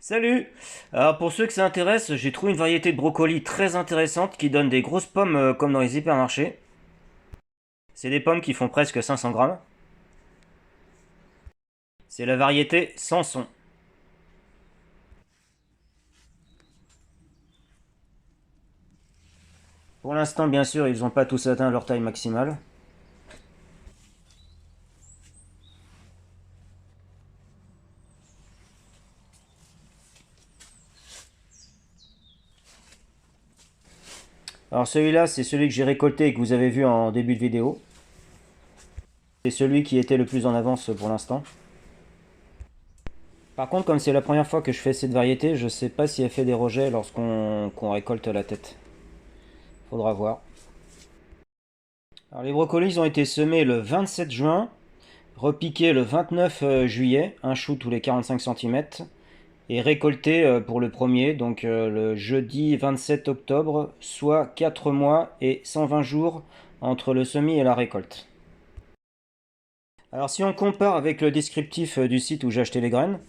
Salut! Alors pour ceux que ça intéresse, j'ai trouvé une variété de brocoli très intéressante qui donne des grosses pommes comme dans les hypermarchés. C'est des pommes qui font presque 500 grammes. C'est la variété Sanson. Pour l'instant, bien sûr, ils n'ont pas tous atteint leur taille maximale. Alors celui-là, c'est celui que j'ai récolté et que vous avez vu en début de vidéo. C'est celui qui était le plus en avance pour l'instant. Par contre, comme c'est la première fois que je fais cette variété, je ne sais pas si elle fait des rejets lorsqu'on récolte la tête. Faudra voir. Alors les brocolis ont été semés le 27 juin, repiqués le 29 juillet, un chou tous les 45 cm, et récolté pour le premier, donc le jeudi 27 octobre, soit 4 mois et 120 jours entre le semis et la récolte. Alors si on compare avec le descriptif du site où j'ai acheté les graines,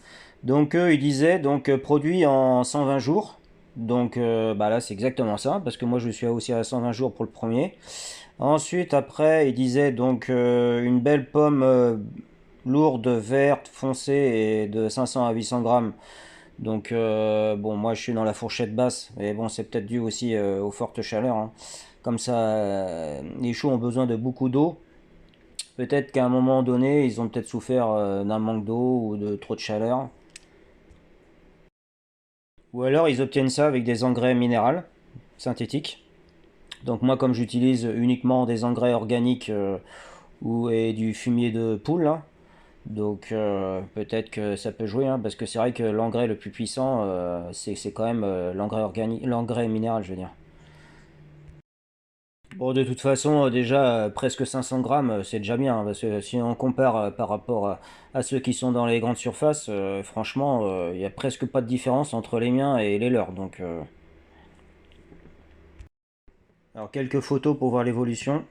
donc eux ils disaient donc produit en 120 jours. Donc bah là c'est exactement ça, parce que moi je suis aussi à 120 jours pour le premier. Ensuite après ils disaient donc une belle pomme lourde, verte, foncée et de 500 à 800 grammes. Donc bon moi je suis dans la fourchette basse, mais bon c'est peut-être dû aussi aux fortes chaleurs, hein. Comme ça les choux ont besoin de beaucoup d'eau. Peut-être qu'à un moment donné, ils ont peut-être souffert d'un manque d'eau ou de trop de chaleur. Ou alors ils obtiennent ça avec des engrais minéraux synthétiques. Donc moi comme j'utilise uniquement des engrais organiques et du fumier de poule, là, donc peut-être que ça peut jouer, hein, parce que c'est vrai que l'engrais le plus puissant, c'est quand même l'engrais organique, l'engrais minéral, je veux dire. Bon, de toute façon, déjà, presque 500 grammes, c'est déjà bien, hein, parce que si on compare par rapport à ceux qui sont dans les grandes surfaces, franchement, il n'y a presque pas de différence entre les miens et les leurs. Donc, alors, quelques photos pour voir l'évolution.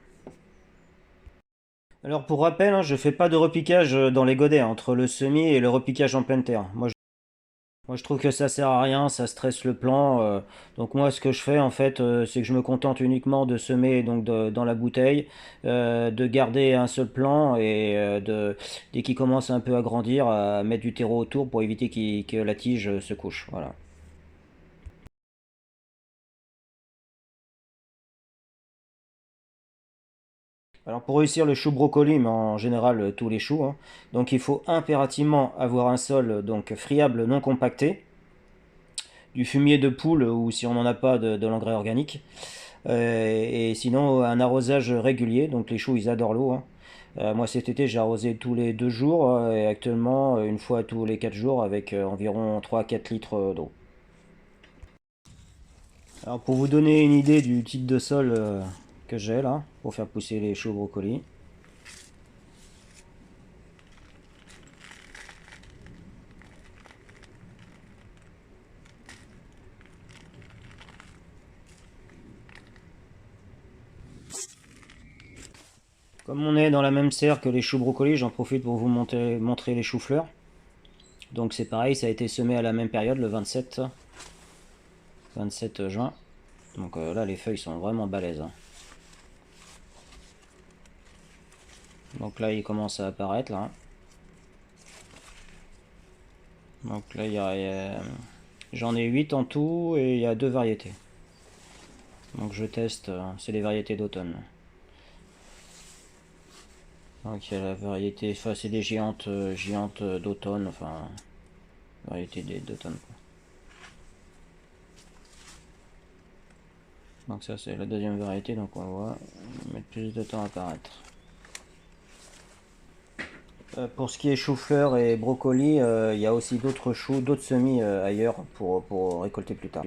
Alors, pour rappel, hein, je fais pas de repiquage dans les godets, entre le semis et le repiquage en pleine terre. Moi, je trouve que ça sert à rien, ça stresse le plant. Donc moi, ce que je fais en fait, c'est que je me contente uniquement de semer donc dans la bouteille, de garder un seul plant et dès qu'il commence un peu à grandir, à mettre du terreau autour pour éviter que la tige se couche. Voilà. Alors pour réussir le chou brocoli, mais en général tous les choux, hein, donc il faut impérativement avoir un sol donc friable non compacté, du fumier de poule ou si on n'en a pas de l'engrais organique. Et sinon, un arrosage régulier. Donc les choux, ils adorent l'eau, hein. Moi, cet été, j'ai arrosé tous les 2 jours et actuellement, une fois tous les 4 jours avec environ 3 à 4 litres d'eau. Alors, pour vous donner une idée du type de sol que j'ai là, pour faire pousser les choux brocolis. Comme on est dans la même serre que les choux brocolis, j'en profite pour vous montrer les choux-fleurs. Donc c'est pareil, ça a été semé à la même période, le 27 juin. Donc là, les feuilles sont vraiment balèzes, hein. Donc là, il commence à apparaître là. Donc là, j'en ai 8 en tout et il y a 2 variétés. Donc je teste, c'est les variétés d'automne. Donc il y a la variété, enfin c'est des géantes d'automne, enfin variété d'automne. Donc ça c'est la deuxième variété, donc on va mettre plus de temps à apparaître. Pour ce qui est chou-fleur et brocoli, il y a aussi d'autres choux, d'autres semis ailleurs pour récolter plus tard.